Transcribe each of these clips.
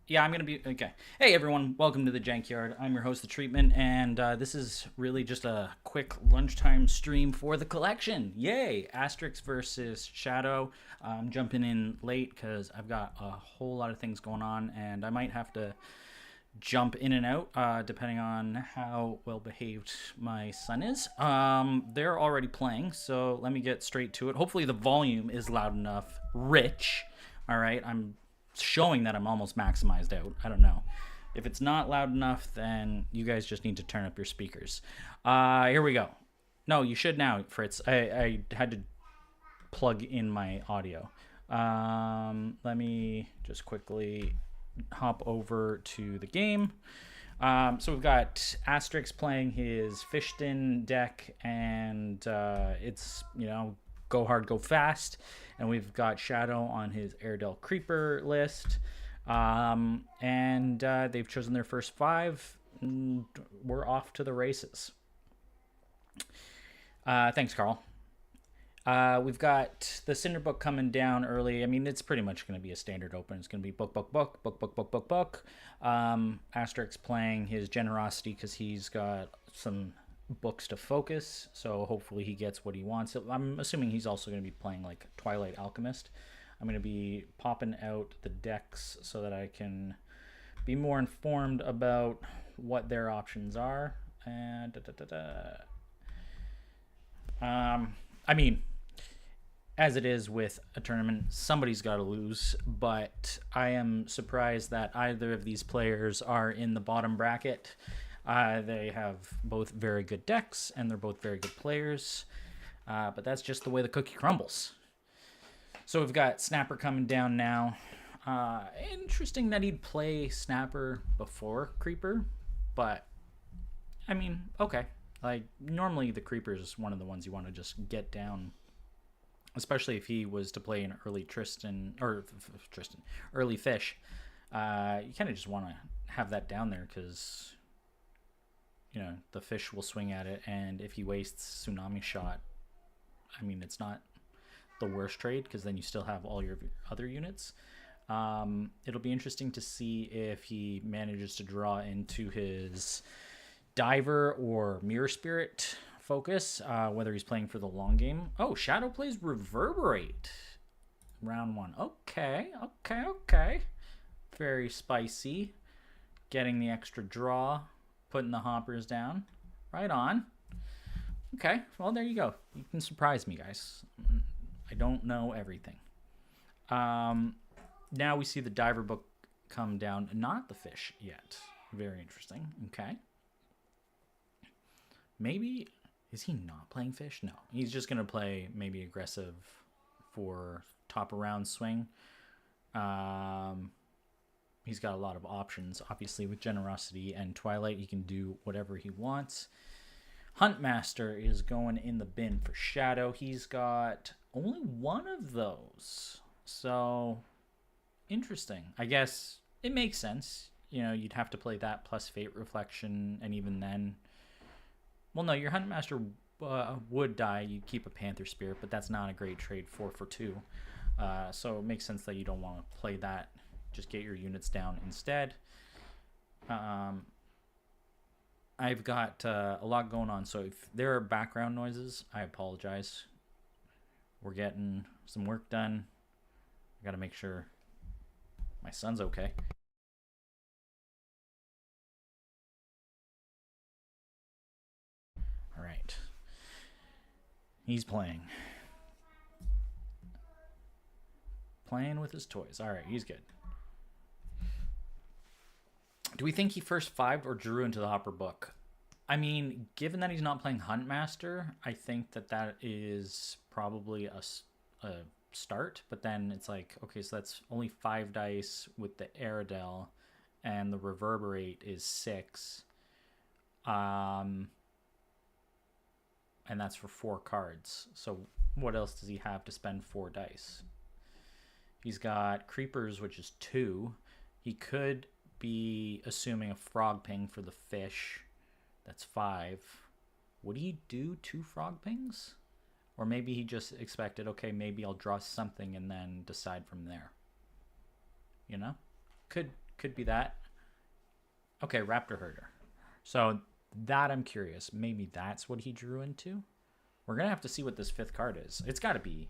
Yeah, I'm gonna be okay. Hey everyone, welcome to the Jankyard. I'm your host, The Treatment, and this is really just a quick lunchtime stream for the collection. Yay! Asterix versus Shadow. I'm jumping in late because I've got a whole lot of things going on, and I might have to jump in and out depending on how well behaved my son is. They're already playing, so let me get straight to it. Hopefully, the volume is loud enough. Rich. All right, I'm showing that I'm almost maximized out. I don't know. If it's not loud enough, then you guys just need to turn up your speakers. Here we go. No, you should now, Fritz. I had to plug in my audio. Let me just quickly hop over to the game. So we've got Asterix playing his Fishton deck, and it's, go hard, go fast. And we've got Shadow on his Airedale Creeper list. And they've chosen their first five. And we're off to the races. Thanks, Carl. We've got the Cinder Book coming down early. I mean, it's pretty much going to be a standard open. It's going to be book, book, book, book, book, book, book, book. Asterix playing his generosity because he's got some books to focus, so hopefully he gets what he wants. I'm assuming he's also going to be playing like Twilight Alchemist. I'm going to be popping out the decks so that I can be more informed about what their options are. And I mean, as it is with a tournament, somebody's got to lose, but I am surprised that either of these players are in the bottom bracket. They have both very good decks, and they're both very good players, but that's just the way the cookie crumbles. So we've got Snapper coming down now. Interesting that he'd play Snapper before Creeper, but, I mean, okay. Like, normally the Creeper is one of the ones you want to just get down, especially if he was to play an early early Fish. You kind of just want to have that down there because, the Fish will swing at it, and if he wastes Tsunami Shot, I mean, it's not the worst trade because then you still have all your other units. It'll be interesting to see if he manages to draw into his Diver or Mirror Spirit focus, whether he's playing for the long game. Oh, Shadow plays Reverberate. Round one. Okay. Very spicy. Getting the extra draw. Putting the hoppers down. Right on. Okay, well, there you go. You can surprise me, guys. I don't know everything. Now we see the Diver book come down. Not the Fish yet. Very interesting. Okay. Maybe... Is he not playing Fish? No. He's just going to play maybe aggressive for top of round swing. He's got a lot of options. Obviously, with Generosity and Twilight, he can do whatever he wants. Huntmaster is going in the bin for Shadow. He's got only one of those. So, interesting. I guess it makes sense. You'd have to play that plus Fate Reflection, and even then... Well, no, your Huntmaster would die. You keep a Panther Spirit, but that's not a great trade 4 for 2. So it makes sense that you don't want to play that. Just get your units down instead. I've got a lot going on, so if there are background noises, I apologize. We're getting some work done. I got to make sure my son's okay. All right. He's playing. Playing with his toys. All right, he's good. Do we think he first fived or drew into the Hopper book? I mean, given that he's not playing Huntmaster, I think that is probably a start. But then it's like, okay, so that's only 5 dice with the Airedale, and the Reverberate is 6. And that's for 4 cards. So what else does he have to spend 4 dice? He's got Creepers, which is 2. He could be assuming a Frog Ping for the Fish. That's 5. Would he do 2 Frog Pings? Or maybe he just expected, okay, maybe I'll draw something and then decide from there. Could Could be that. Okay, Raptor Herder. So that I'm curious. Maybe that's what he drew into. We're gonna have to see what this 5th card is. It's got to be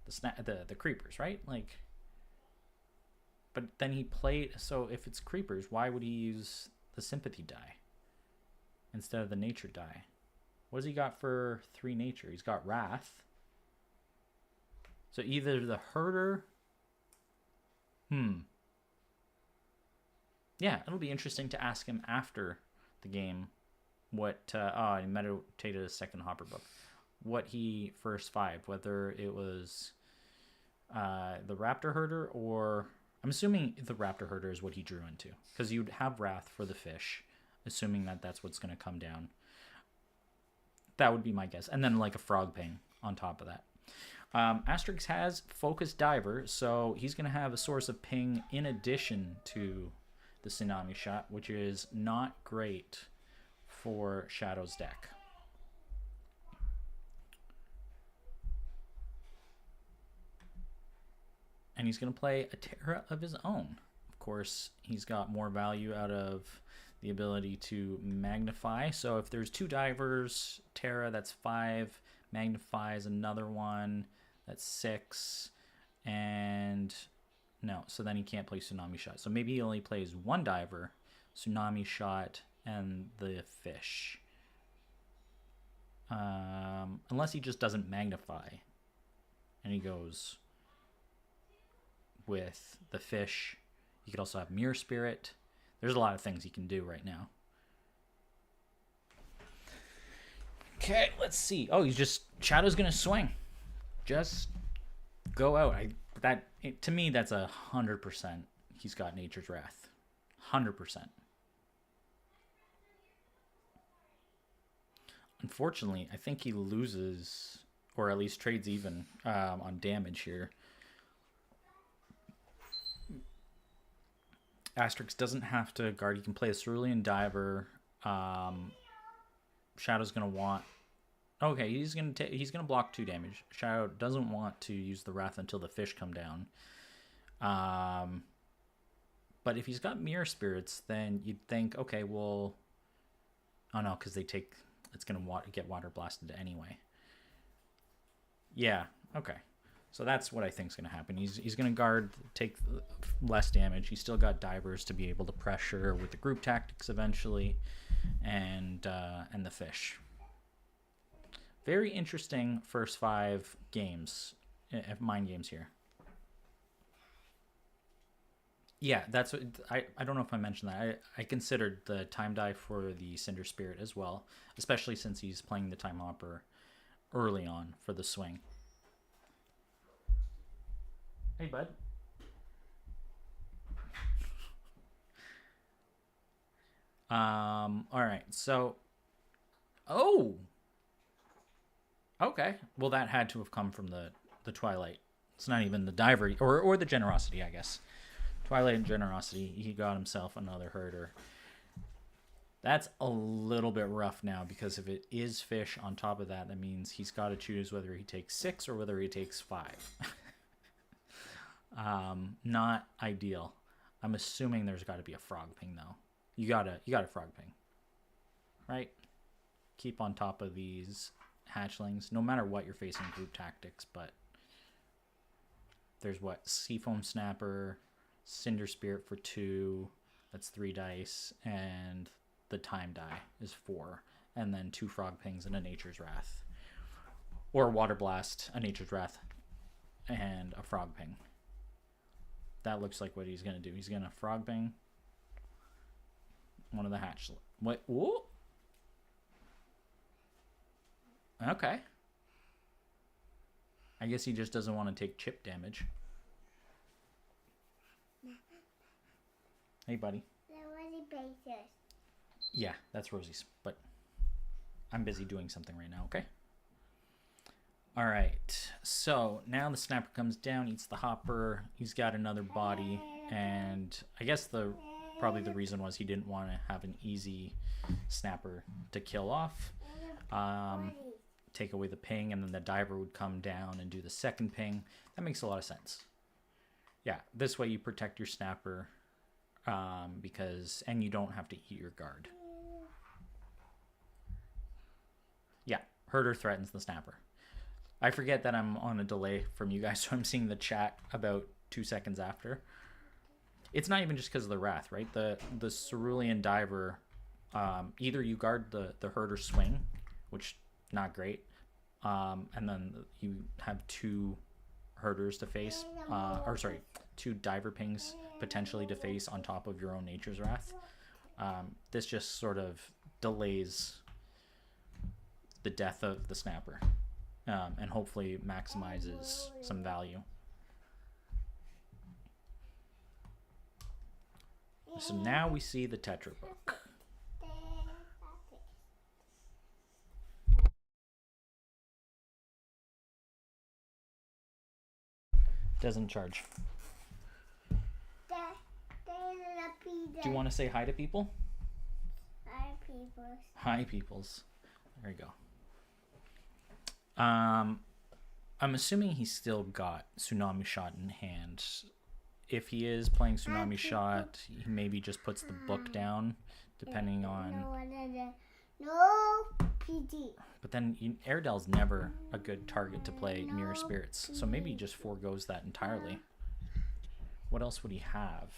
the creepers, right? Like, but then he played. So if it's creepers, why would he use the sympathy die instead of the nature die? What does he got for 3 nature? He's got wrath. So either the herder. Yeah, it'll be interesting to ask him after the game what. He meditated a second Hopper book. What he first 5, whether it was the Raptor Herder, or I'm assuming the Raptor Herder is what he drew into, because you'd have Wrath for the fish, assuming that that's what's going to come down. That would be my guess. And then like a Frog Ping on top of that. Asterix has Focus Diver, so he's going to have a source of ping in addition to the Tsunami Shot, which is not great for Shadow's deck. And he's going to play a Terra of his own. Of course, he's got more value out of the ability to magnify. So if there's 2 divers, Terra, that's 5. Magnifies another one, that's 6. And no, so then he can't play Tsunami Shot. So maybe he only plays 1 diver, Tsunami Shot, and the fish. Unless he just doesn't magnify. And he goes with the fish. You could also have Mirror Spirit. There's a lot of things he can do right now. Okay, let's see. Oh, he's just Shadow's gonna swing. Just go out. To me, that's 100%. He's got Nature's Wrath. 100%. Unfortunately, I think he loses, or at least trades even on damage here. Asterix doesn't have to guard. He can play a Cerulean Diver. Shadow's gonna want. Okay, he's gonna block 2 damage. Shadow doesn't want to use the Wrath until the fish come down. But if he's got Mirror Spirits, then you'd think, okay, well, oh no, because it's gonna get water blasted anyway. Yeah, okay. So that's what I think is going to happen. He's going to guard, take less damage. He's still got divers to be able to pressure with the group tactics eventually, and the fish. Very interesting first 5 games, mind games here. Yeah, that's what I don't know if I mentioned that. I considered the time dive for the Cinder Spirit as well, especially since he's playing the Time Hopper early on for the swing. Hey, bud. All right. So, okay. Well, that had to have come from the Twilight. It's not even the Diver or the Generosity, I guess. Twilight and Generosity. He got himself another herder. That's a little bit rough now, because if it is fish on top of that, that means he's got to choose whether he takes 6 or whether he takes 5. Not ideal. I'm assuming there's got to be a Frog Ping though. You got a Frog Ping, right? Keep on top of these hatchlings, no matter what you're facing group tactics. But there's what, Seafoam Snapper, Cinder Spirit for 2. That's 3 dice, and the time die is 4, and then 2 Frog Pings and a Nature's Wrath, or Water Blast, a Nature's Wrath, and a Frog Ping. That looks like what he's gonna do. He's gonna Frog Ping one of the hatch. What? Whoa. Okay. I guess he just doesn't want to take chip damage. Hey, buddy. Yeah, that's Rosie's, but I'm busy doing something right now, okay? All right, so now the Snapper comes down, eats the Hopper. He's got another body, and I guess probably the reason was he didn't want to have an easy Snapper to kill off. Take away the ping, and then the Diver would come down and do the second ping. That makes a lot of sense. Yeah, this way you protect your Snapper and you don't have to eat your guard. Yeah, herder threatens the snapper. I forget that I'm on a delay from you guys, so I'm seeing the chat about 2 seconds after. It's not even just because of the wrath, right? The cerulean diver, either you guard the herder swing, which not great, and then you have 2 herders to face, or sorry, 2 diver pings potentially to face on top of your own nature's wrath. This just sort of delays the death of the snapper, and hopefully maximizes some value. So now we see the Tetra book. Doesn't charge. Do you want to say hi to people? Hi, peoples. Hi, peoples. There you go. I'm assuming he's still got Tsunami Shot in hand. If he is playing Tsunami Shot, he maybe just puts the book down, depending on... No PD. But then Airedale's never a good target to play Mirror Spirits, so maybe he just forgoes that entirely. What else would he have?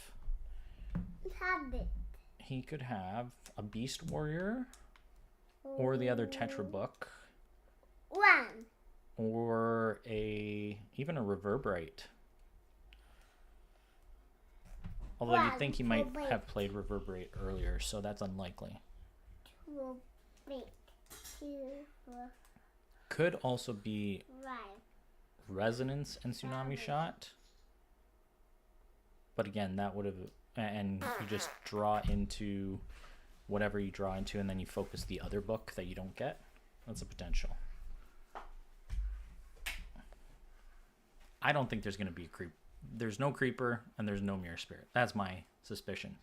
He could have a Beast Warrior, or the other Tetra book, or even a Reverberate. Although you'd think he might have played Reverberate earlier, so that's unlikely. Could also be Resonance and Tsunami Shot. But again, that would have... And you just draw into whatever you draw into, and then you focus the other book that you don't get. That's a potential. I don't think there's going to be a creep. There's no creeper, and there's no Mirror Spirit. That's my suspicion.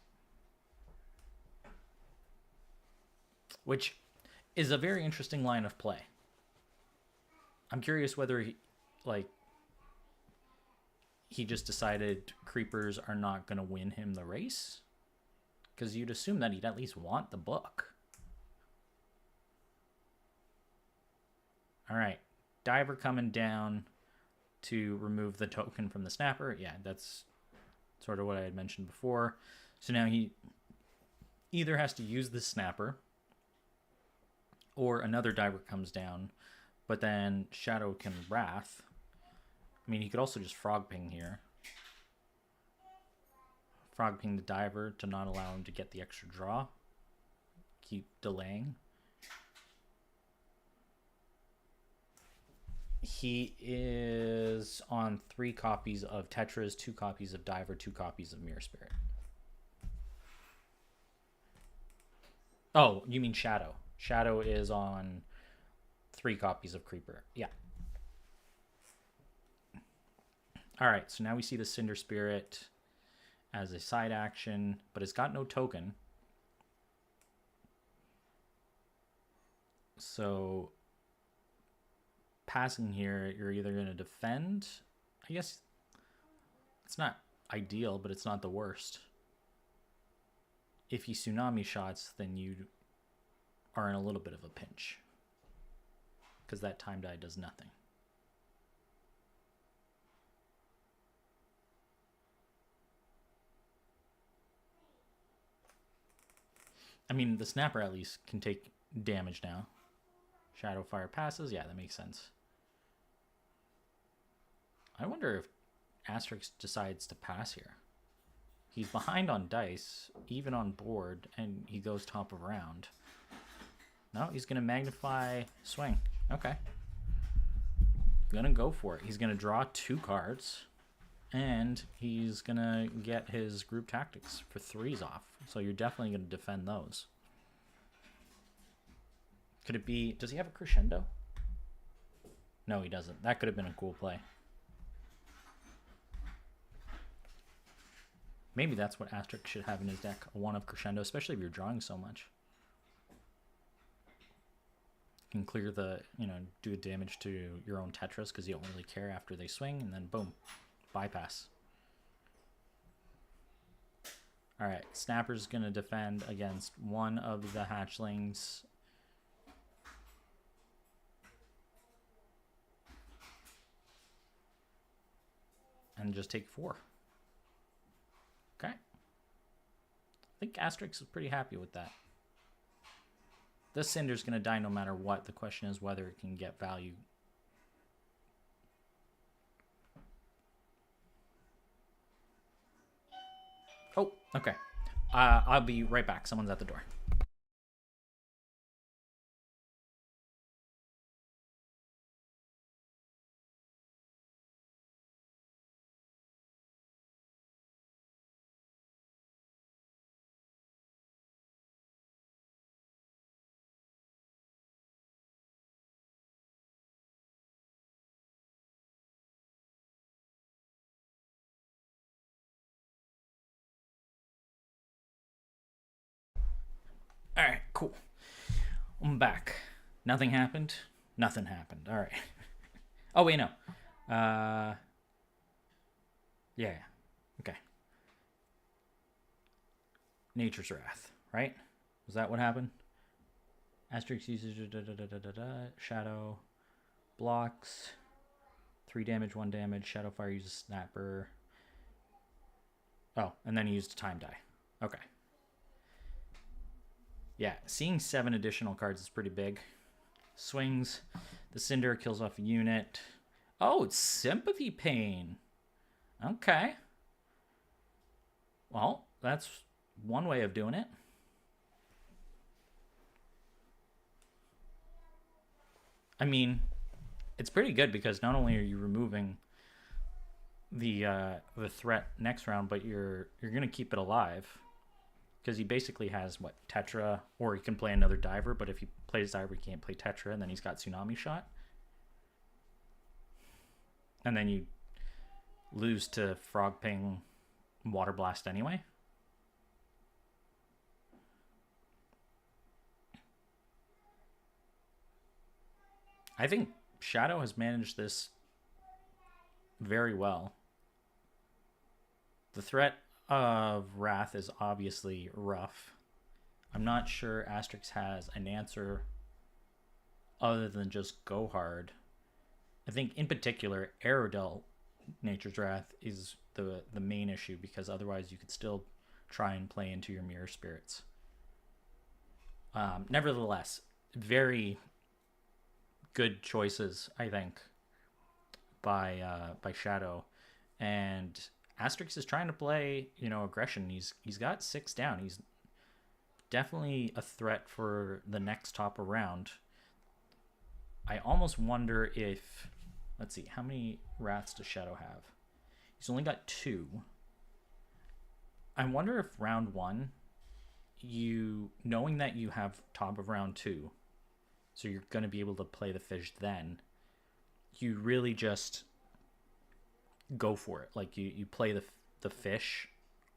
Which is a very interesting line of play. I'm curious whether he just decided creepers are not going to win him the race, because you'd assume that he'd at least want the book. All right, diver coming down to remove the token from the snapper. Yeah, that's sort of what I had mentioned before. So now he either has to use the snapper, or another diver comes down, but then Shadow can wrath. I mean, he could also just frog ping here. Frog ping the diver to not allow him to get the extra draw. Keep delaying. He is on 3 copies of Tetras, 2 copies of Diver, 2 copies of Mirror Spirit. Oh, you mean Shadow. Shadow is on 3 copies of Creeper. Yeah. Alright, so now we see the Cinder Spirit as a side action, but it's got no token. So passing here, you're either going to defend. I guess it's not ideal, but it's not the worst. If he Tsunami Shots, then you are in a little bit of a pinch, because that time die does nothing. I mean, the Snapper at least can take damage now. Shadowfire passes. Yeah, that makes sense. I wonder if asterix decides to pass here. He's behind on dice, even on board, and he goes top of round. No, he's going to magnify swing. Okay. Gonna go for it. He's going to draw 2 cards, and he's going to get his group tactics for 3s off. So you're definitely going to defend those. Could it be... Does he have a crescendo? No, he doesn't. That could have been a cool play. Maybe that's what asterix should have in his deck. A 1 of crescendo, especially if you're drawing so much. You can clear the... do damage to your own Tetras because you don't really care after they swing. And then boom. Bypass. All right, Snapper's going to defend against one of the hatchlings. And just take 4. Okay. I think Asterix is pretty happy with that. This Cinder's going to die no matter what. The question is whether it can get value. Oh, okay. I'll be right back. Someone's at the door. All right, cool. I'm back. Nothing happened. Nothing happened. All right. Oh, wait, no. Yeah. Okay. Nature's Wrath, right? Was that what happened? Asterix uses shadow, blocks, 3 damage, 1 damage. Shadowfire uses snapper. Oh, and then he used a time die. Okay. Yeah, seeing 7 additional cards is pretty big. Swings. The Cinder kills off a unit. Oh, it's Sympathy Pain. Okay. Well, that's one way of doing it. I mean, it's pretty good because not only are you removing the threat next round, but you're gonna keep it alive. Because he basically has, what, Tetra, or he can play another diver, but if he plays diver, he can't play Tetra, and then he's got Tsunami Shot. And then you lose to Frog Ping, Water Blast anyway. I think Shadow has managed this very well. The threat of Wrath is obviously rough. I'm not sure Asterix has an answer other than just go hard. I think in particular Aerodel Nature's Wrath is the main issue, because otherwise you could still try and play into your Mirror Spirits. Nevertheless, very good choices, I think, by Shadow. And Asterix is trying to play, aggression. He's got 6 down. He's definitely a threat for the next top around. I almost wonder if, let's see, how many Wraths does Shadow have? He's only got 2. I wonder if round 1, knowing that you have top of round 2, so you're going to be able to play the fish then, you really just go for it. Like you play the fish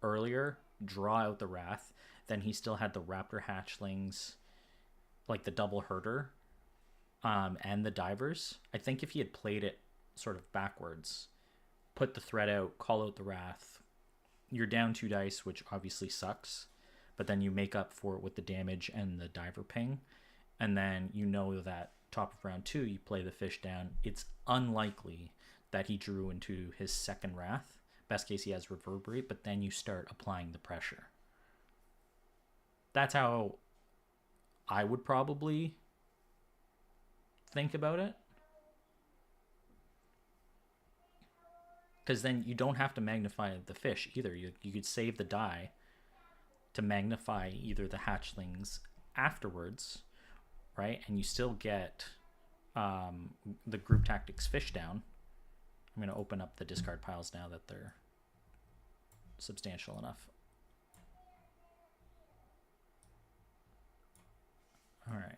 earlier, draw out the Wrath, then he still had the Raptor Hatchlings, like the double herder, and the divers. I think if he had played it sort of backwards, put the threat out, call out the Wrath, you're down 2 dice, which obviously sucks, but then you make up for it with the damage and the diver ping, and then that top of round 2 you play the fish down. It's unlikely that he drew into his second Wrath. Best case he has Reverberate, but then you start applying the pressure. That's how I would probably think about it. Because then you don't have to magnify the fish either. You could save the die to magnify either the hatchlings afterwards, right? And you still get the group tactics fish down. I'm going to open up the discard piles now that they're substantial enough. All right.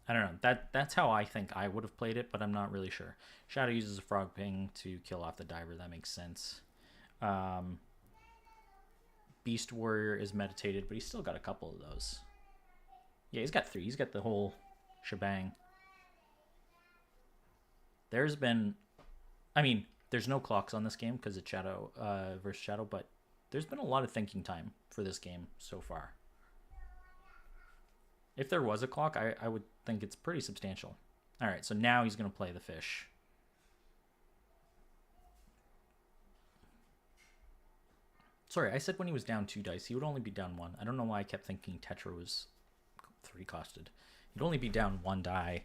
I don't know. That's how I think I would have played it, but I'm not really sure. Shadow uses a Frog Ping to kill off the diver. That makes sense. Beast Warrior is meditated, but he's still got a couple of those. Yeah, he's got 3. He's got the whole shebang. There's been, There's no clocks on this game because it's Shadow versus Shadow, but there's been a lot of thinking time for this game so far. If there was a clock, I would think it's pretty substantial. All right, so now he's going to play the fish. Sorry, I said when he was down 2 dice, he would only be down 1. I don't know why I kept thinking Tetra was 3 costed. He'd only be down 1 die,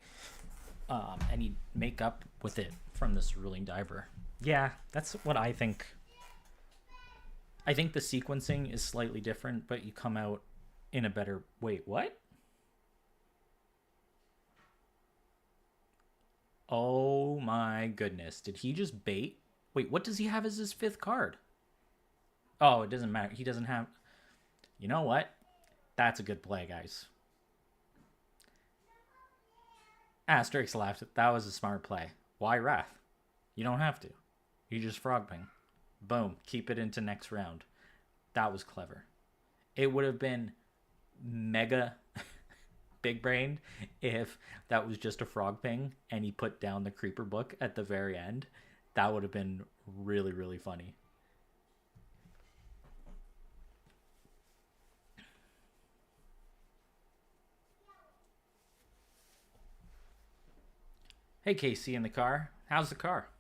and he'd make up with it from this ruling diver. Yeah, that's what I think. I think the sequencing is slightly different, but you come out in a better... Wait, what? Oh my goodness. Did he just bait? Wait, what does he have as his 5th card? Oh, it doesn't matter. He doesn't have... You know what? That's a good play, guys. Asterix laughed. That was a smart play. Why Wrath? You don't have to. You just frog ping. Boom. Keep it into next round. That was clever. It would have been mega big brained if that was just a frog ping and he put down the creeper book at the very end. That would have been really, really funny. Hey, KC in the car. How's the car?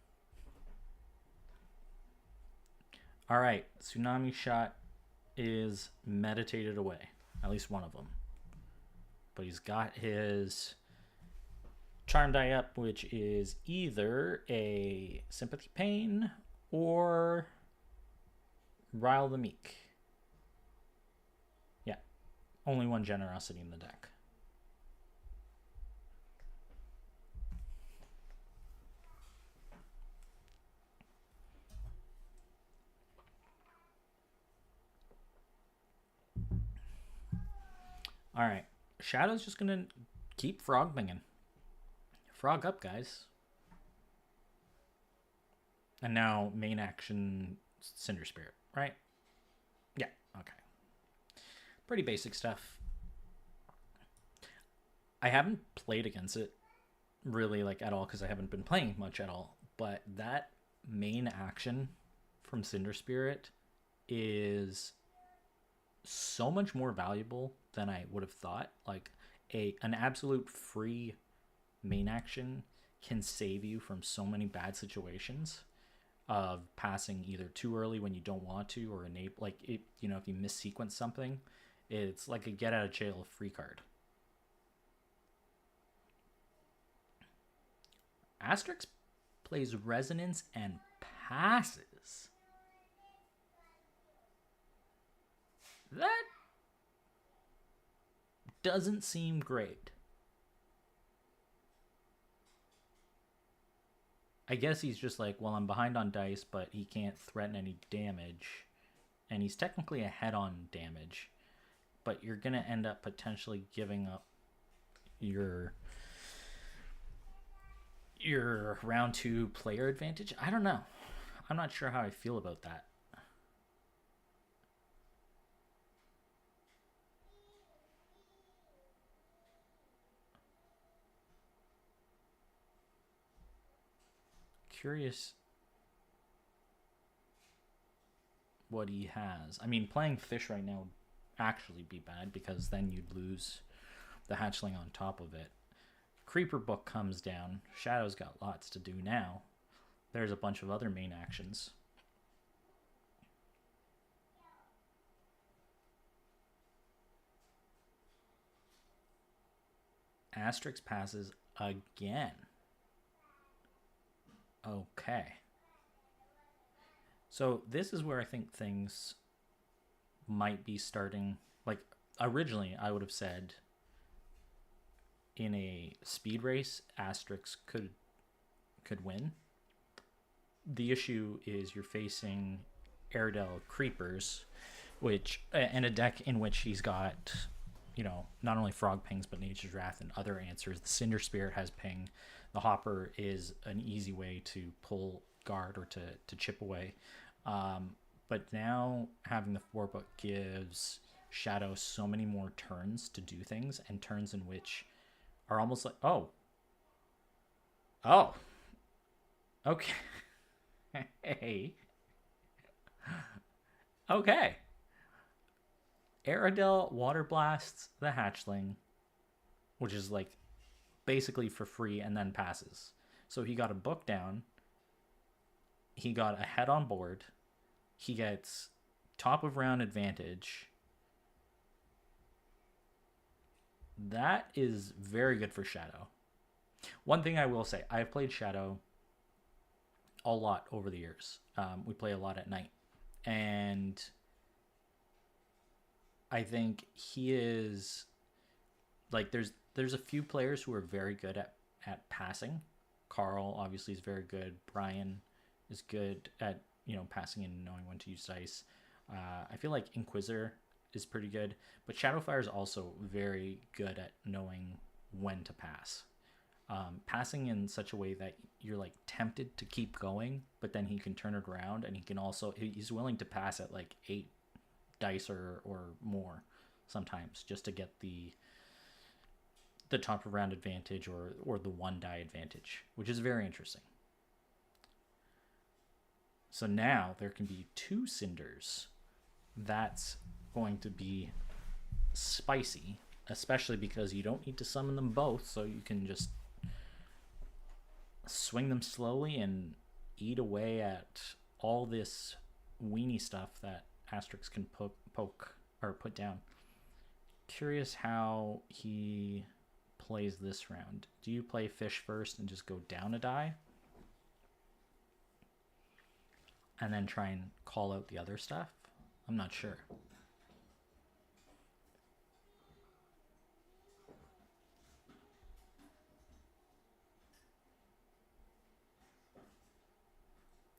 All right. Tsunami Shot is meditated away. At least one of them. But he's got his charm die up, which is either a Sympathy Pain or Rile the Meek. Yeah. Only one Generosity in the deck. All right. Shadow's just going to keep frog binging. Frog up, guys. And now main action Cinder Spirit, right? Yeah, okay. Pretty basic stuff. I haven't played against it really like at all because I haven't been playing much at all. But that main action from Cinder Spirit is so much more valuable than I would have thought. Like an absolute free main action can save you from so many bad situations of passing either too early when you don't want to or enable, like it, you know, if you missequence something, it's like a get out of jail free card. Asterix plays Resonance and passes. That doesn't seem great. I guess he's just like, well, I'm behind on dice, but he can't threaten any damage. And he's technically ahead on damage. But you're going to end up potentially giving up your round 2 player advantage. I don't know. I'm not sure how I feel about that. Curious what he has. I mean, playing fish right now would actually be bad because then you'd lose the hatchling on top of it. Creeper book comes down. Shadow's got lots to do now. There's a bunch of other main actions. Asterix passes again. Okay. So this is where I think things might be starting. Like, originally I would have said in a speed race, Asterix could win. The issue is you're facing Airedale Creepers, which, and a deck in which he's got, you know, not only Frog Pings, but Nature's Wrath and other answers. The Cinder Spirit has Ping. The Hopper is an easy way to pull guard or to chip away. But now having the 4 book gives Shadow so many more turns to do things, and turns in which are almost like, oh, okay. Hey. Okay. Aerodel water blasts the hatchling, which is like basically for free, and then passes. So he got a book down. He got a head on board. He gets top of round advantage. That is very good for Shadow. One thing I will say, I've played Shadow a lot over the years. We play a lot at night. And I think he is like there's a few players who are very good at passing. Carl obviously is very good. Brian is good at passing and knowing when to use dice. I feel like Inquisitor is pretty good, but Shadowfire is also very good at knowing when to pass. Passing in such a way that you're like tempted to keep going, but then he can turn it around, and he's willing to pass at like 8 dice or more sometimes just to get the top of round advantage or the 1 die advantage, which is very interesting. So now there can be 2 cinders. That's going to be spicy, especially because you don't need to summon them both, so you can just swing them slowly and eat away at all this weenie stuff that Asterix can poke or put down. Curious how he plays this round. Do you play fish first and just go down a die? And then try and call out the other stuff? I'm not sure.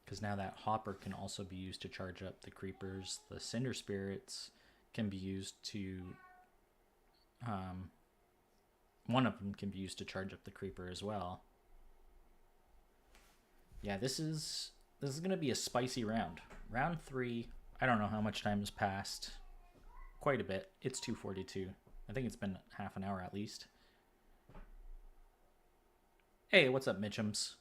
Because now that hopper can also be used to charge up the creepers. The cinder spirits can be used to one of them can be used to charge up the creeper as well. Yeah, this is going to be a spicy round. Round 3, I don't know how much time has passed. Quite a bit. It's 2:42. I think it's been half an hour at least. Hey, what's up, Mitchums?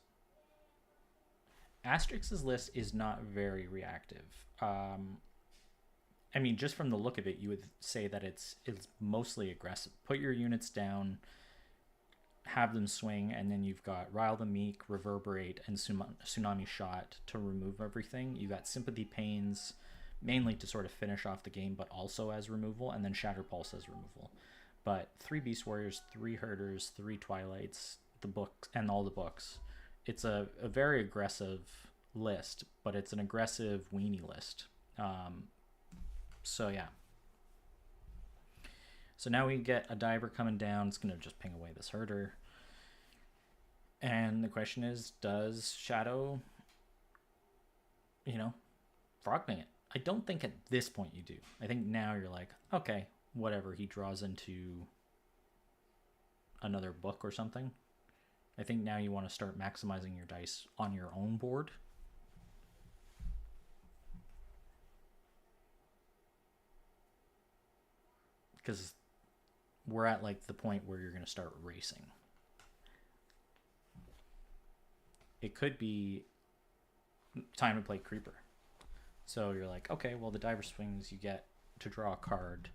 Asterix's list is not very reactive. I mean, just from the look of it, you would say that it's mostly aggressive. Put your units down, have them swing, and then you've got Rile the Meek, Reverberate, and Tsunami Shot to remove everything. You got Sympathy Pains, mainly to sort of finish off the game, but also as removal, and then Shatter Pulse as removal. But 3 Beast Warriors, 3 Herders, 3 Twilights, the books, and all the books. It's a very aggressive list, but it's an aggressive weenie list. So yeah. So now we get a diver coming down. It's going to just ping away this herder. And the question is, does Shadow, frogman it? I don't think at this point you do. I think now you're like, okay, whatever. He draws into another book or something. I think now you want to start maximizing your dice on your own board. Because we're at like the point where you're going to start racing. It could be time to play Creeper. So you're like, okay, well, the diver swings, you get to draw a card.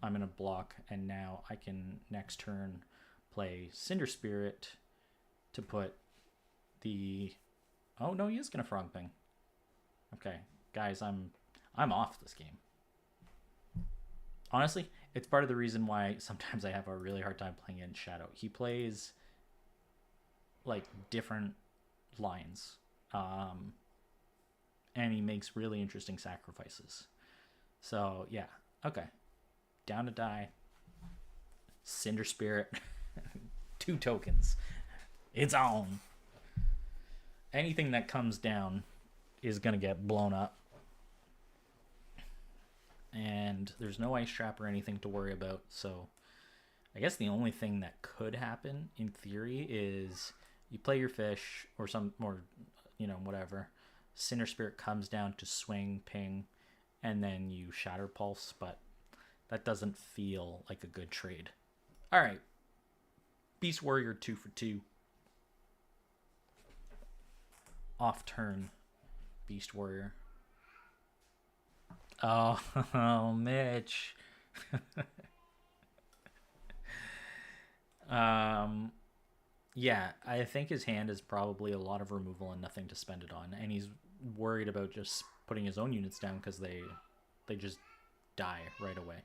I'm going to block, and now I can next turn play Cinder Spirit to put the... Oh, no, he is going to Frog Ping. Okay, guys, I'm off this game. Honestly, it's part of the reason why sometimes I have a really hard time playing in Shadow. He plays like different lines, and he makes really interesting sacrifices. So yeah, okay, down to die. Cinder Spirit, 2 tokens. It's on. Anything that comes down is gonna get blown up. And there's no ice trap or anything to worry about, so I guess the only thing that could happen in theory is you play your fish or whatever. Cinder Spirit comes down to swing, ping, and then you Shatter Pulse, but that doesn't feel like a good trade. All right, Beast Warrior 2 for 2. Off turn. Beast Warrior. Oh, oh Mitch. Yeah, I think his hand is probably a lot of removal and nothing to spend it on, and he's worried about just putting his own units down because they just die right away.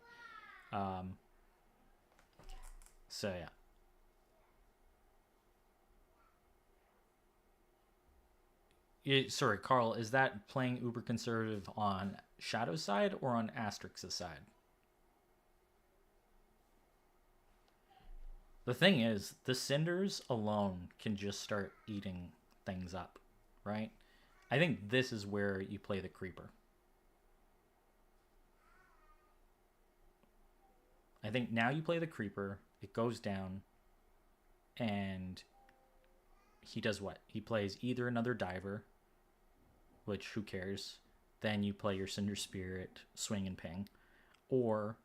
So yeah. Sorry, Carl, is that playing uber conservative on Shadow's side or on Asterix's side? The thing is, the cinders alone can just start eating things up, right? I think this is where you play the creeper. I think now you play the creeper, it goes down, and he does what? He plays either another diver, which who cares? Then you play your Cinder Spirit, swing and ping, or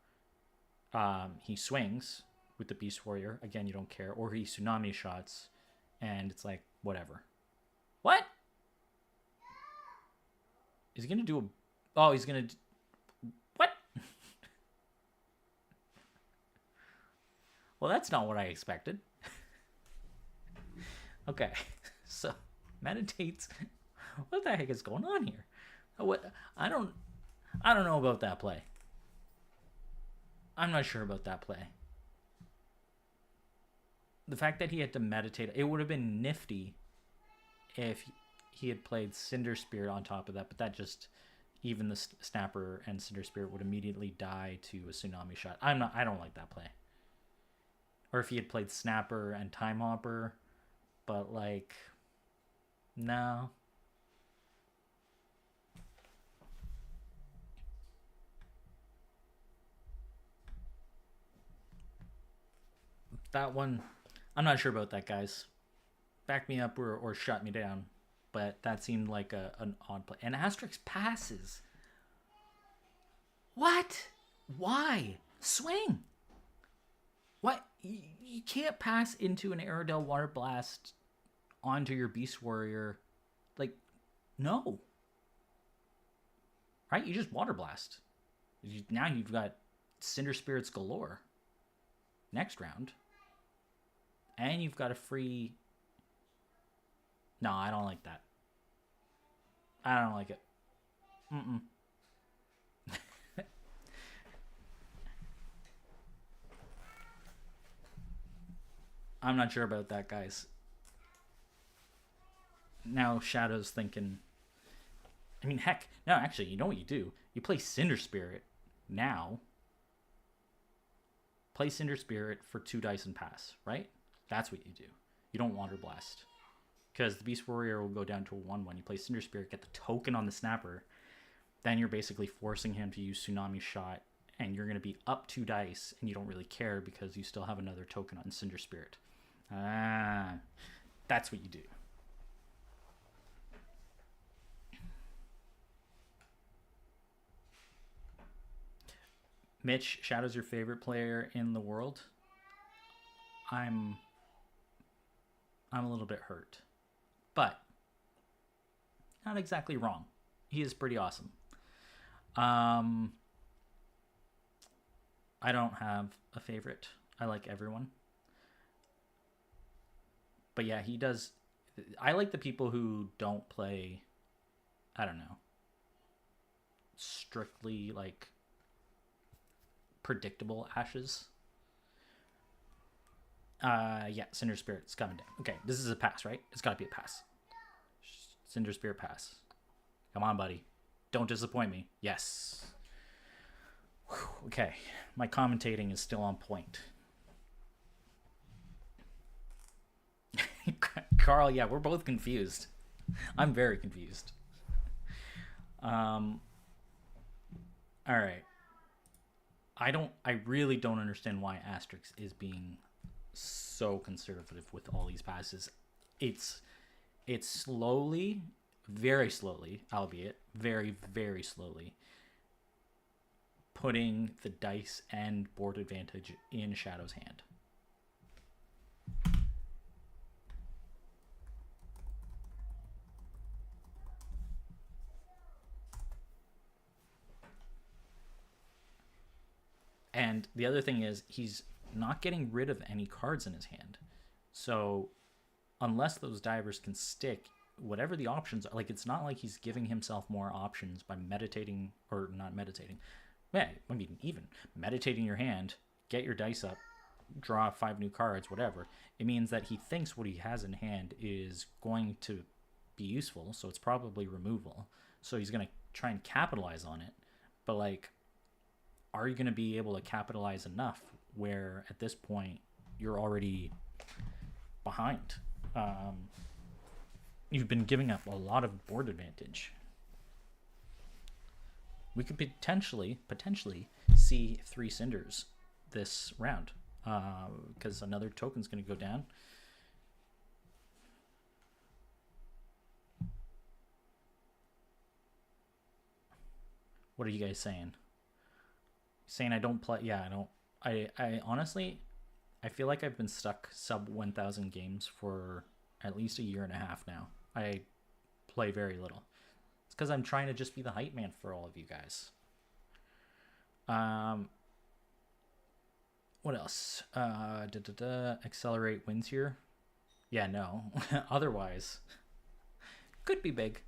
he swings with the Beast Warrior. Again, you don't care. Or he tsunami shots, and it's like, whatever. What? Is he going to do a... Oh, he's going to... What? Well, that's not what I expected. Okay, so meditates. What the heck is going on here? What? I don't know about that play. I'm not sure about that play. The fact that he had to meditate, it would have been nifty if he had played Cinder Spirit on top of that, but that just, even the Snapper and Cinder Spirit would immediately die to a tsunami shot. I don't like that play. Or if he had played Snapper and Time Hopper, but like, no. That one, I'm not sure about that, guys. Back me up or shut me down. But that seemed like an odd play. And Asterix passes. What? Why? Swing. What? You can't pass into an Aerodel Water Blast onto your Beast Warrior. Like, no. Right? You just Water Blast. Now you've got Cinder Spirits galore. Next round. And you've got a free... No, I don't like that. I don't like it. Mm-mm. I'm not sure about that, guys. Now Shadow's thinking... I mean, heck. No, actually, you know what you do? You play Cinder Spirit now. Play Cinder Spirit for 2 dice and pass, right? That's what you do. You don't Water Blast. Because the Beast Warrior will go down to a 1-1. You play Cinder Spirit, get the token on the Snapper. Then you're basically forcing him to use Tsunami Shot. And you're going to be up 2 dice. And you don't really care because you still have another token on Cinder Spirit. That's what you do. Mitch, Shadow's your favorite player in the world? I'm a little bit hurt. But not exactly wrong. He is pretty awesome. I don't have a favorite. I like everyone. But yeah, he does. I like the people who don't play, I don't know, strictly like predictable ashes. Yeah, Cinder Spirit's coming down. Okay, this is a pass, right? It's got to be a pass. Cinder Spirit pass. Come on, buddy. Don't disappoint me. Yes. Whew, okay, my commentating is still on point. Carl, yeah, we're both confused. I'm very confused. All right. I really don't understand why Asterix is being so conservative with all these passes. It's slowly, very slowly, albeit very, very slowly, putting the dice and board advantage in Shadow's hand. And the other thing is he's not getting rid of any cards in his hand. So unless those divers can stick, whatever the options are, like, it's not like he's giving himself more options by meditating, or not meditating. Yeah, I mean, even meditating your hand, get your dice up, draw 5 new cards, whatever. It means that he thinks what he has in hand is going to be useful, so it's probably removal. So he's going to try and capitalize on it. But, like, are you going to be able to capitalize enough where at this point you're already behind? You've been giving up a lot of board advantage. We could potentially see 3 cinders this round, because another token's going to go down. What are you guys saying? Saying I don't play? Yeah, I don't. I honestly, I feel like I've been stuck sub 1,000 games for at least a year and a half now. I play very little. It's because I'm trying to just be the hype man for all of you guys. What else? Accelerate wins here. Yeah, no. Otherwise, could be big.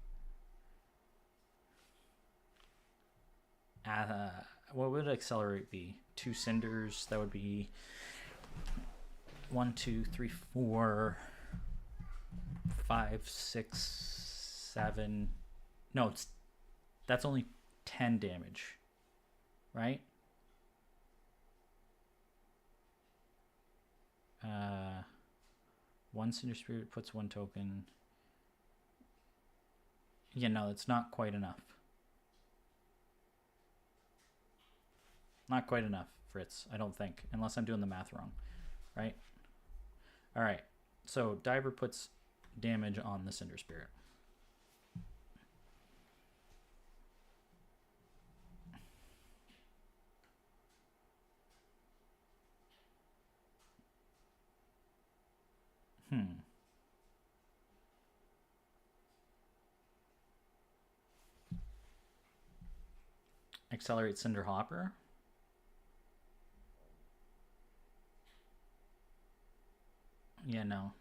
What would accelerate be? 2 cinders. That would be 1, 2, 3, 4, 5, 6, 7. No, that's only 10 damage, right? One Cinder Spirit puts 1 token. Yeah, no, it's not quite enough. Not quite enough, Fritz, I don't think, unless I'm doing the math wrong, right? All right, so Diver puts damage on the Cinder Spirit. Accelerate Cinder Hopper. Yeah, no.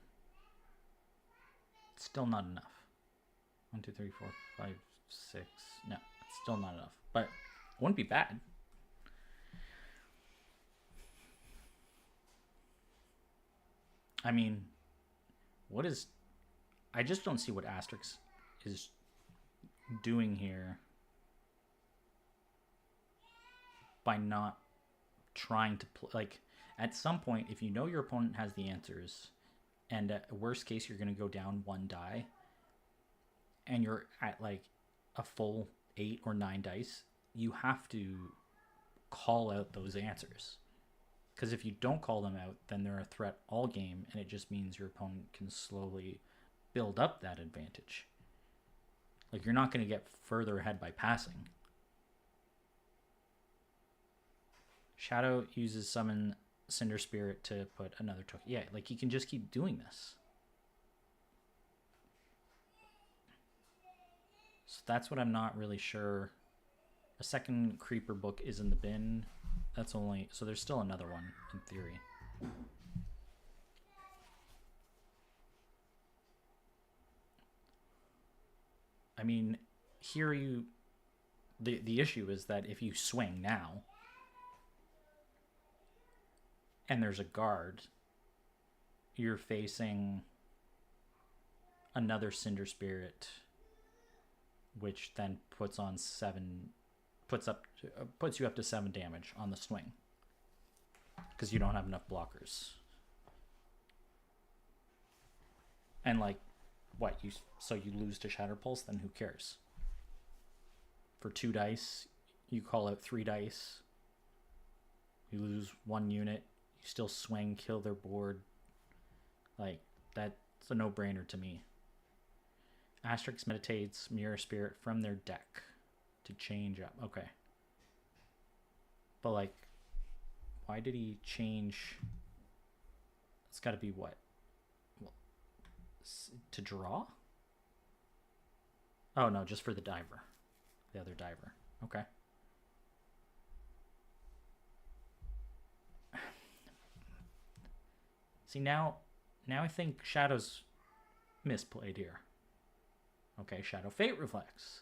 Still not enough. 1, 2, 3, 4, 5, 6. No, it's still not enough. But it wouldn't be bad. I mean, what is... I just don't see what asterix is doing here by not trying to play. Like, at some point, if you know your opponent has the answers, and at worst case, you're going to go down 1 die, and you're at like a full 8 or 9 dice, you have to call out those answers. Because if you don't call them out, then they're a threat all game, and it just means your opponent can slowly build up that advantage. Like, you're not going to get further ahead by passing. Shadow uses Summon Cinder Spirit to put another token. Yeah, like, you can just keep doing this. So that's what I'm not really sure. A second Creeper book is in the bin. That's only... So there's still another one, in theory. I mean, here you... The issue is that if you swing now, and there's a guard, you're facing another Cinder Spirit, which then puts on 7... puts you up to 7 damage on the swing, because you don't have enough blockers. And like, what, so you lose to Shatter Pulse, then who cares? For 2 dice, you call out 3 dice, you lose 1 unit, you still swing, kill their board. Like, that's a no-brainer to me. Asterix meditates Mirror Spirit from their deck to change up. Okay. But like, why did he change? It's got to be what? Well, to draw? Oh no, just for the diver. The other diver. Okay. See, now I think Shadow's misplayed here. Okay, Shadow Fate Reflex.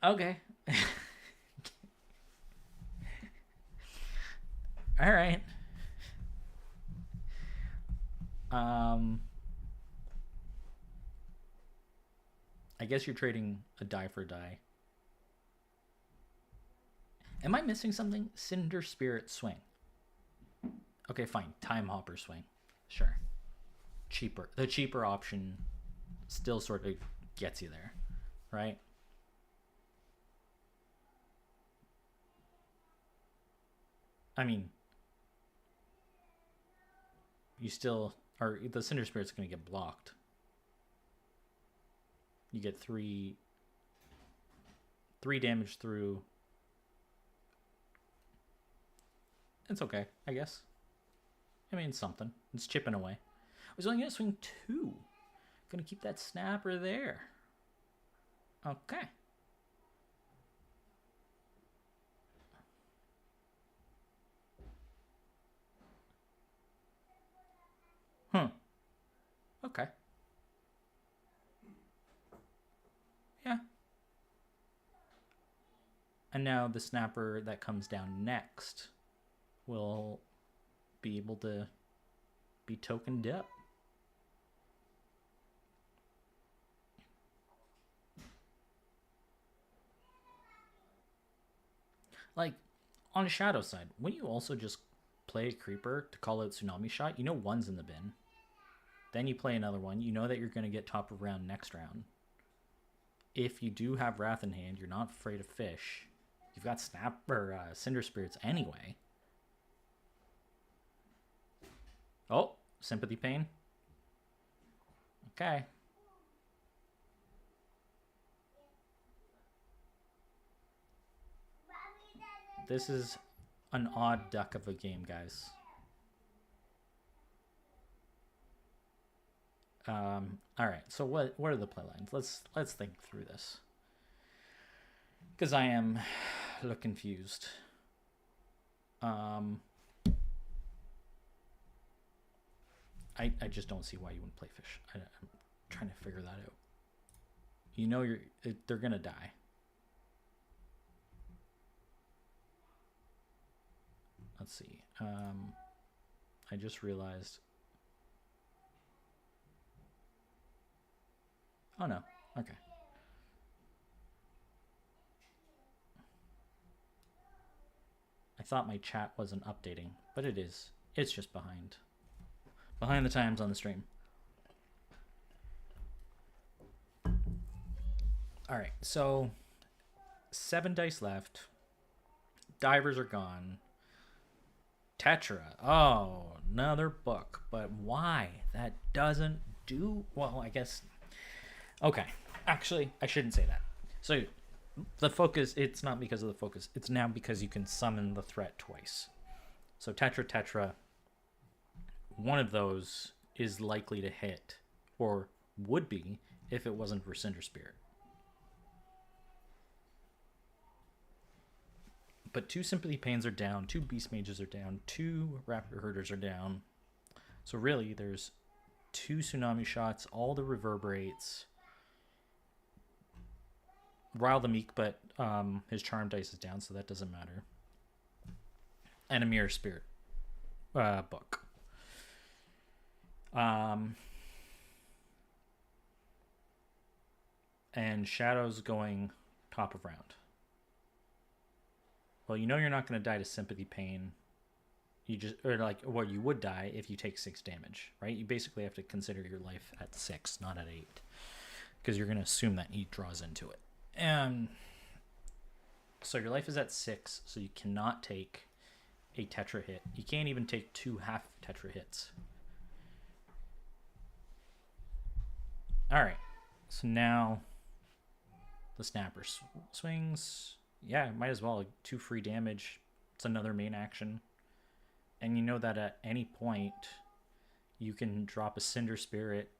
Okay. All right. I guess you're trading a die for a die. Am I missing something? Cinder Spirit Swing. Okay, fine. Time Hopper Swing. Sure. Cheaper. The cheaper option still sort of gets you there, right? I mean, you still are. The Cinder Spirit's going to get blocked. You get three damage through. It's okay, I guess. I mean, something. It's chipping away. I was only going to swing 2. Going to keep that snapper there. Okay. Okay. Yeah. And now the snapper that comes down next will be able to be tokened up. Like, on the Shadow side, wouldn't you also just play a creeper to call out Tsunami Shot? You know one's in the bin. Then you play another one. You know that you're going to get top of round next round. If you do have Wrath in hand, you're not afraid of fish. You've got Cinder Spirits anyway. Oh, Sympathy Pain. Okay. This is an odd duck of a game, guys. All right. So what are the play lines? Let's think through this, because I am a little confused. I just don't see why you wouldn't play fish. I'm trying to figure that out. You know they're gonna die. Let's see. I just realized. Oh no. Okay. I thought my chat wasn't updating, but it is. It's just behind the times on the stream. All right. So 7 dice left. Divers are gone. Tetra. Oh, another book. But why? That doesn't do well, I guess. Okay. Actually, I shouldn't say that. So the focus, it's not because of the focus. It's now because you can summon the threat twice. So Tetra, one of those is likely to hit, or would be if it wasn't for Cinder Spirit. But 2 Sympathy Pains are down, 2 Beast Mages are down, 2 Raptor Herders are down. So really, there's 2 Tsunami Shots, all the Reverberates. Rile the Meek, but his Charm dice is down, so that doesn't matter. And a Mirror Spirit book. And Shadow's going top of round. Well, you know you're not going to die to Sympathy Pain. You would die if you take 6 damage, right? You basically have to consider your life at 6, not at 8, because you're going to assume that he draws into it. And so your life is at 6, so you cannot take a Tetra hit. You can't even take 2 half Tetra hits. All right, so now the Snapper swings. Yeah, might as well. 2 free damage. It's another main action. And you know that at any point, you can drop a Cinder Spirit.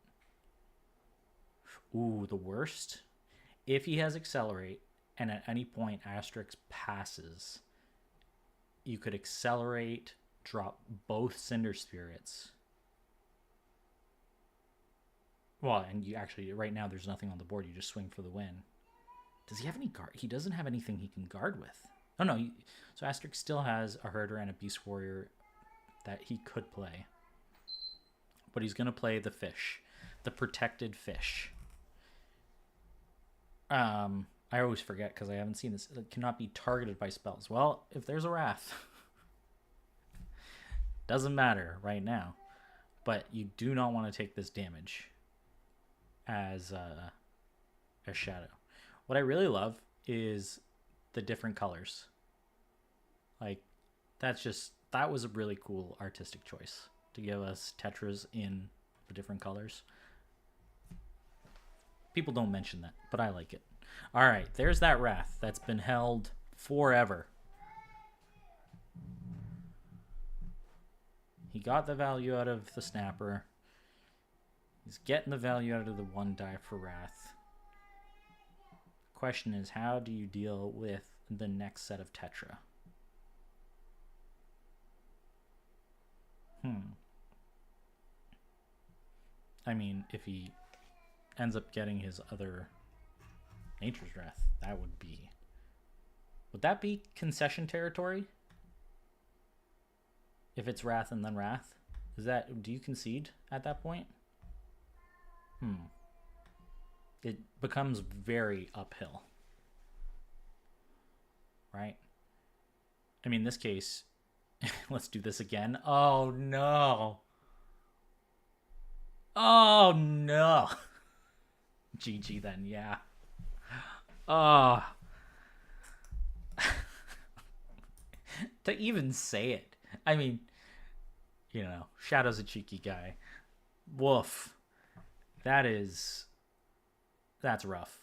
Ooh, the worst. If he has Accelerate, and at any point Asterix passes, you could accelerate, drop both Cinder Spirits. Well, and you actually, right now, there's nothing on the board. You just swing for the win. Does he have any guard? He doesn't have anything he can guard with. Oh, no. So Asterix still has a Herder and a Beast Warrior that he could play. But he's going to play the fish. The protected fish. I always forget because I haven't seen this. It cannot be targeted by spells. Well, if there's a Wrath. Doesn't matter right now. But you do not want to take this damage as a Shadow. What I really love is the different colors. Like, that was a really cool artistic choice to give us Tetras in the different colors. People don't mention that, but I like it. All right, there's that Wrath that's been held forever. He got the value out of the Snapper. He's getting the value out of the 1 die for Wrath. Question is, how do you deal with the next set of Tetra? I mean, if he ends up getting his other Nature's Wrath, that would be... Would that be concession territory? If it's Wrath and then Wrath? Do you concede at that point? It becomes very uphill. Right? I mean, in this case, let's do this again. Oh, no. Oh, no. GG then, yeah. Oh. To even say it. I mean, Shadow's a cheeky guy. Woof. That's rough.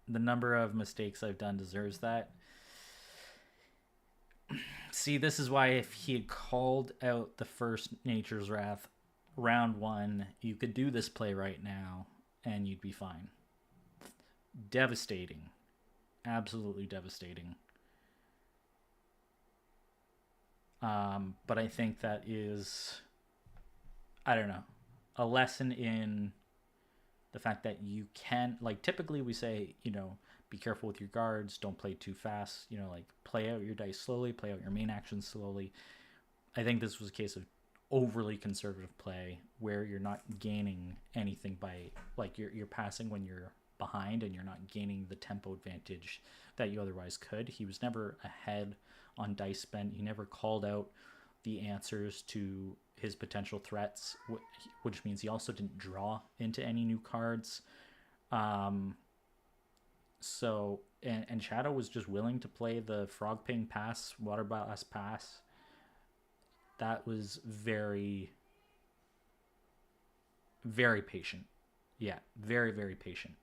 The number of mistakes I've done deserves that. See, this is why if he had called out the first Nature's Wrath round 1, you could do this play right now and you'd be fine. Devastating. Absolutely devastating. But I think that is, I don't know, a lesson in the fact that you can, like, typically we say, be careful with your guards, don't play too fast, like, play out your dice slowly, play out your main actions slowly. I think this was a case of overly conservative play where you're not gaining anything by, like, you're passing when you're behind and you're not gaining the tempo advantage that you otherwise could. He was never ahead on dice spent. He never called out the answers to his potential threats, which means he also didn't draw into any new cards. So Shadow was just willing to play the Frog Ping pass, Water Blast pass. That was very, very patient. Yeah, very, very patient.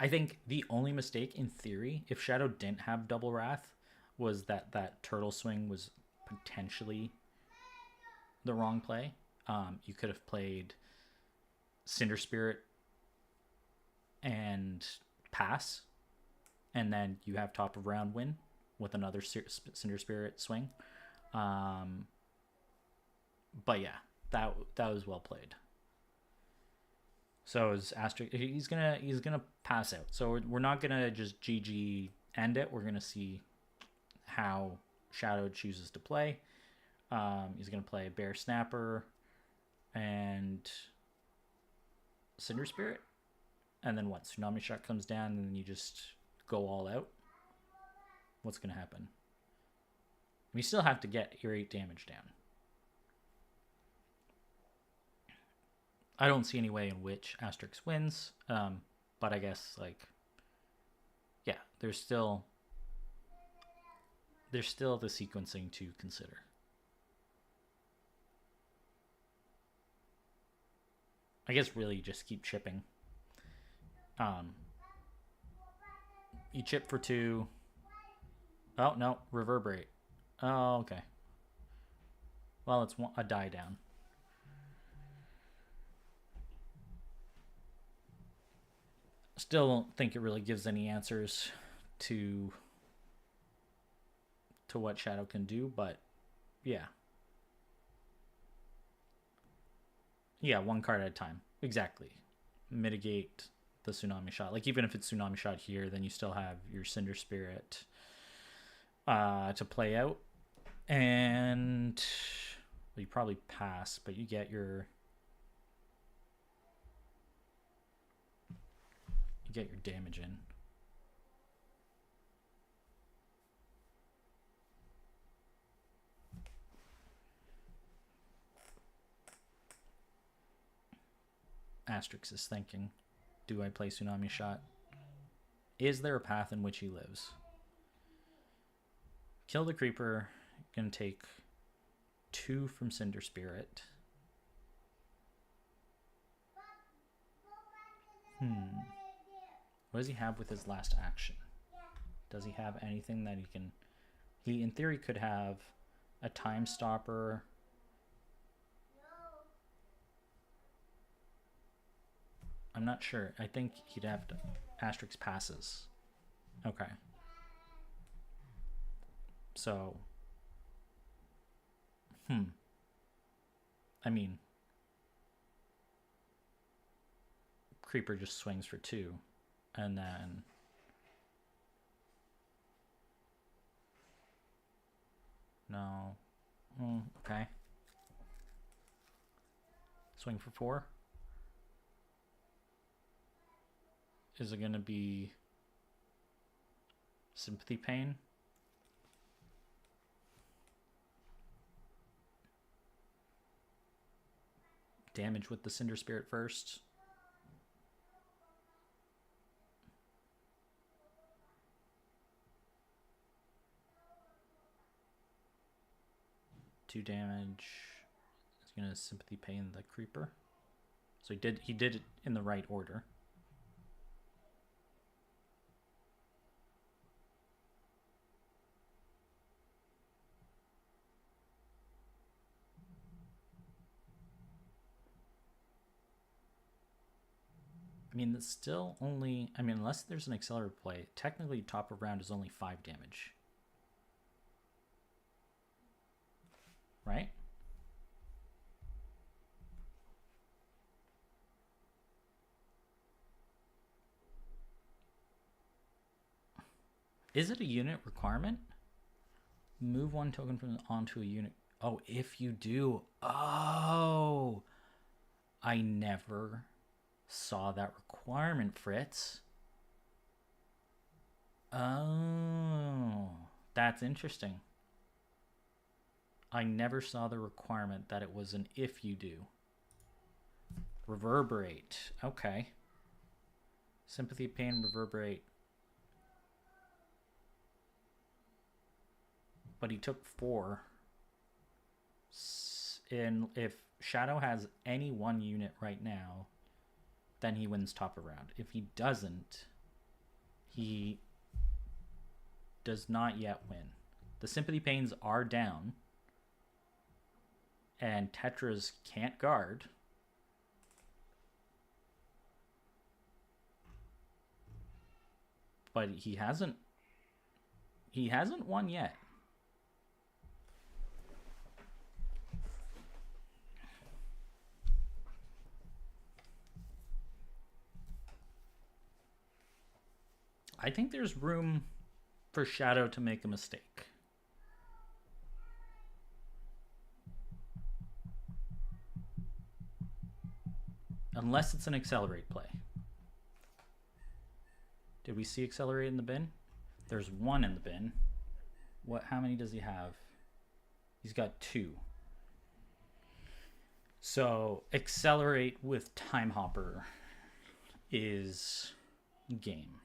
I think the only mistake in theory, if Shadow didn't have double Wrath, was that Turtle Swing was potentially the wrong play. You could have played Cinder Spirit and pass, and then you have top of round win with another Cinder Spirit swing. But yeah, that was well played. So is Asterix, he's gonna pass out. So we're not gonna just GG end it. We're gonna see how Shadow chooses to play. He's gonna play Bear Snapper and Cinder Spirit, and then what? Tsunami Shot comes down, and then you just go all out. What's gonna happen? We still have to get your 8 damage down. I don't see any way in which Asterix wins, but I guess, like, yeah, there's still the sequencing to consider. I guess really just keep chipping. You chip for 2. Oh, no, Reverberate. Oh, okay. Well, it's a die down. Still don't think it really gives any answers to what Shadow can do, but yeah. Yeah, one card at a time. Exactly. Mitigate the Tsunami Shot. Like, even if it's Tsunami Shot here, then you still have your Cinder Spirit to play out. And well, you probably pass, but you get your damage in. Asterix is thinking, do I play Tsunami Shot? Is there a path in which he lives? Kill the creeper. Gonna take 2 from Cinder Spirit. What does he have with his last action? Does he have anything that he can... He, in theory, could have a Time Stopper. I'm not sure. I think he'd have to... Asterix passes. Okay. So... I mean... Creeper just swings for 2. And then... No. Okay. Swing for 4. Is it going to be Sympathy Pain? Damage with the Cinder Spirit first. Two damage. He's gonna Sympathy Pain the creeper. So he did it in the right order. I mean, it's still only... I mean, unless there's an accelerated play, technically top of round is only 5 damage. Right? Is it a unit requirement? Move 1 token from onto a unit. Oh, if you do. Oh! I never saw that requirement, Fritz. Oh, that's interesting. I never saw the requirement that it was an if you do. Reverberate. Okay. Sympathy, Pain, Reverberate. But he took 4. And if Shadow has any 1 unit right now, then he wins top of round. If he doesn't, he does not yet win. The Sympathy Pains are down, and Tetras can't guard. But he hasn't won yet. I think there's room for Shadow to make a mistake. Unless it's an accelerate play. Did we see accelerate in the bin? There's 1 in the bin. How many does he have? He's got 2. So accelerate with Time Hopper is game.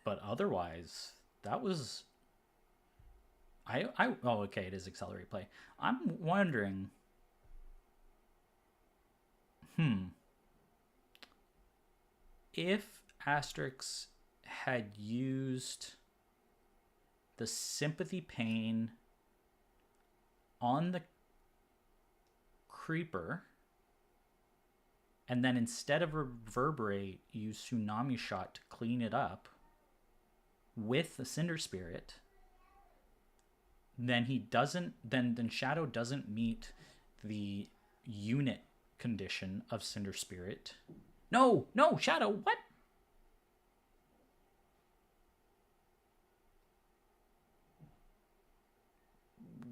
But otherwise, that was... oh, okay, it is accelerate play. I'm wondering... If Asterix had used the Sympathy Pain on the creeper and then instead of reverberate, use tsunami shot to clean it up with the Cinder Spirit, then he doesn't. Then Shadow doesn't meet the unit condition of Cinder Spirit. No, Shadow, what?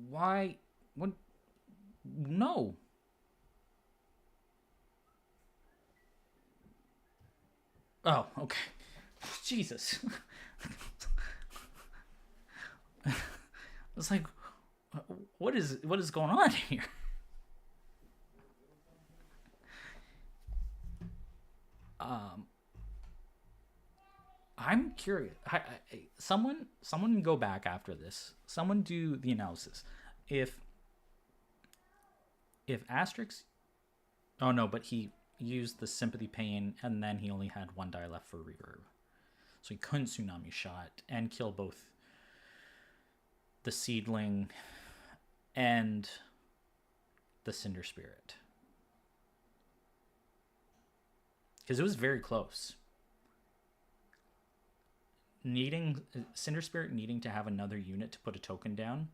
Why? What? No. Oh, okay. Jesus. It's like, what is going on here? I'm curious. Someone go back after this. Someone do the analysis. If asterix, oh no, but he used the sympathy pain, and then he only had 1 die left for reverb, so he couldn't tsunami shot and kill both the seedling and the Cinder Spirit, because it was very close. Cinder Spirit needing to have another unit to put a token down,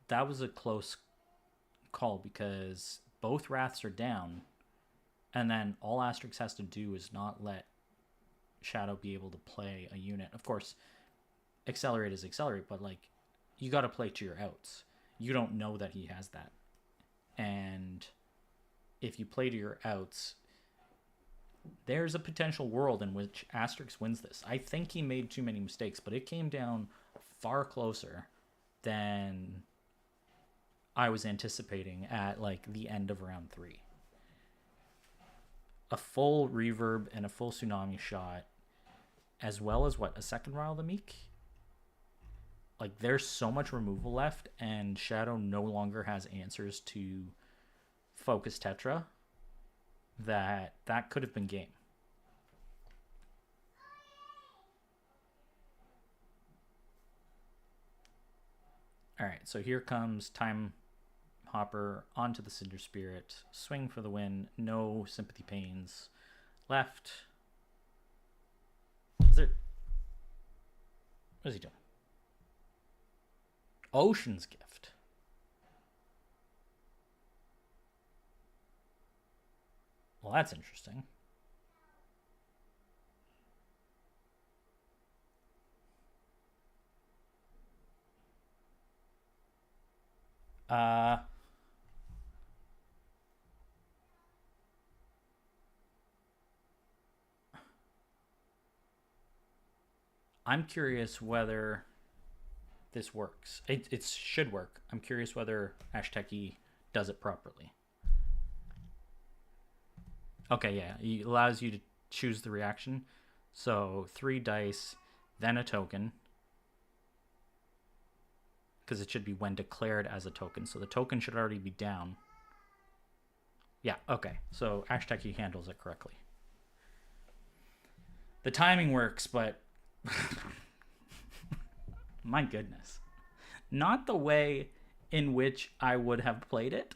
that was a close call, because both wraths are down, and then all asterix has to do is not let Shadow be able to play a unit. Of course, accelerate is accelerate, but like, you got to play to your outs. You don't know that he has that, and if you play to your outs, there's a potential world in which asterix wins this. I think he made too many mistakes, but it came down far closer than I was anticipating at like the end of round 3. A full reverb and a full tsunami shot, as well as a second Rile of the Meek. Like, there's so much removal left, and Shadow no longer has answers to focus Tetra, that could have been game. All right, so here comes Time Hopper onto the Cinder Spirit. Swing for the win. No sympathy pains left. What is he doing? Ocean's Gift. Well, that's interesting. I'm curious whether this works. It should work. I'm curious whether Ashteki does it properly. Okay, yeah. He allows you to choose the reaction. So 3 dice, then a token. Because it should be when declared as a token. So the token should already be down. Yeah, okay. So Ashteki handles it correctly. The timing works, but my goodness. Not the way in which I would have played it.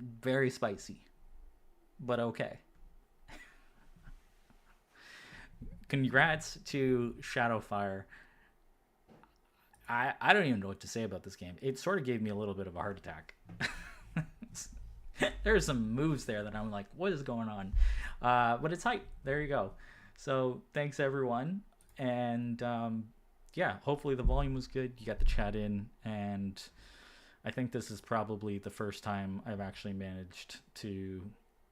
Very spicy, but okay. Congrats to Shadowfire. I don't even know what to say about this game. It sort of gave me a little bit of a heart attack. There are some moves there that I'm like, what is going on? But it's hype. There you go. So thanks everyone, and yeah, hopefully the volume was good. You got the chat in, and I think this is probably the first time I've actually managed to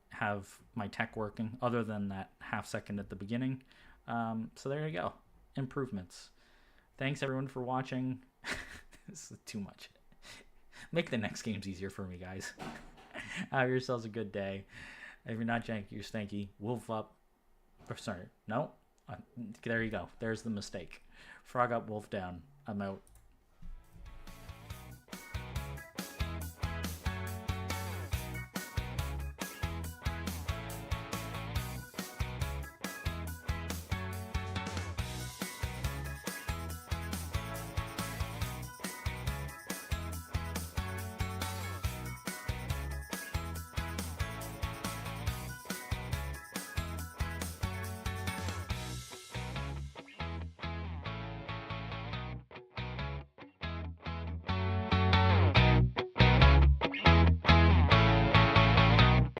have my tech working, other than that half second at the beginning. So there you go. Improvements. Thanks everyone for watching. This is too much. Make the next games easier for me, guys. Have yourselves a good day. If you're not janky, you're stanky. Wolf up. Or sorry, no. There you go. There's the mistake. Frog up, wolf down. I'm out.